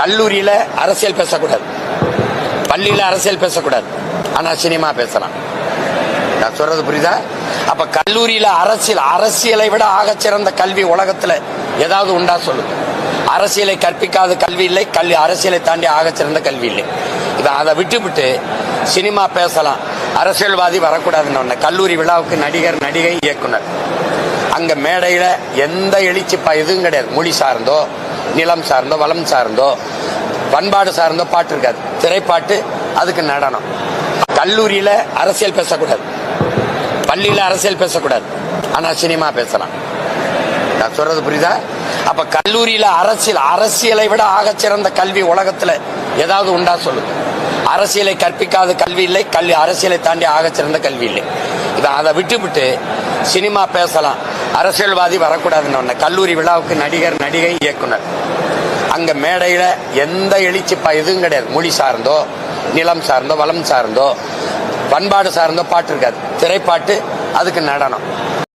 கல்லூரியில அரசியல் பேசக்கூடாது, பள்ளியில அரசியல் பேசக்கூடாது, ஆனா சினிமா பேசலாம். நான் சொல்றது புரியுதா? அப்ப கல்லூரியில அரசியலை விட ஆகச்சிறந்த கல்வி உலகத்துல ஏதாவது உண்டா சொல்லுங்க. அரசியலை கற்பிக்காத கல்வி இல்லை, அரசியலை தாண்டி ஆகச்சிறந்த கல்வி இல்லை. அதை விட்டுவிட்டு சினிமா பேசலாம், அரசியல்வாதி வரக்கூடாதுன்னு கல்லூரி விழாவுக்கு நடிகர், நடிகை, இயக்குனர் அங்க மேடையில எந்த எழுச்சி எதுவும் கிடையாது. மொழி சார்ந்தோ, நிலம் சார்ந்தோ, வளம் சார்ந்தோ, பண்பாடு சார்ந்தோ பாட்டு இருக்காது. திரைப்பாட்டு, அதுக்கு நடனம். கல்லூரியில அரசியல் பேசக்கூடாது, பள்ளியில அரசியல் பேசக்கூடாது, ஆனா சினிமா பேசலாம். நான் சொல்றது புரியுதா? அப்ப கல்லூரியில அரசியலை விட ஆகச்சிறந்த கல்வி உலகத்துல ஏதாவது உண்டா சொல்லுங்க. அரசியலை கற்பிக்காத கல்வி இல்லை, அரசியலை தாண்டி ஆகச்சிறந்த கல்வி இல்லை. அதை விட்டுவிட்டு சினிமா பேசலாம், அரசியல்வாதி வரக்கூடாதுன்னு கல்லூரி விழாவுக்கு நடிகர், நடிகை, இயக்குனர் அங்க மேடையில எந்த எழுச்சி எதுவும் கிடையாது. மொழி சார்ந்தோ, நிலம் சார்ந்தோ, வளம் சார்ந்தோ, பண்பாடு சார்ந்தோ பாட்டு இருக்காது. திரைப்பாட்டு, அதுக்கு நடனம்.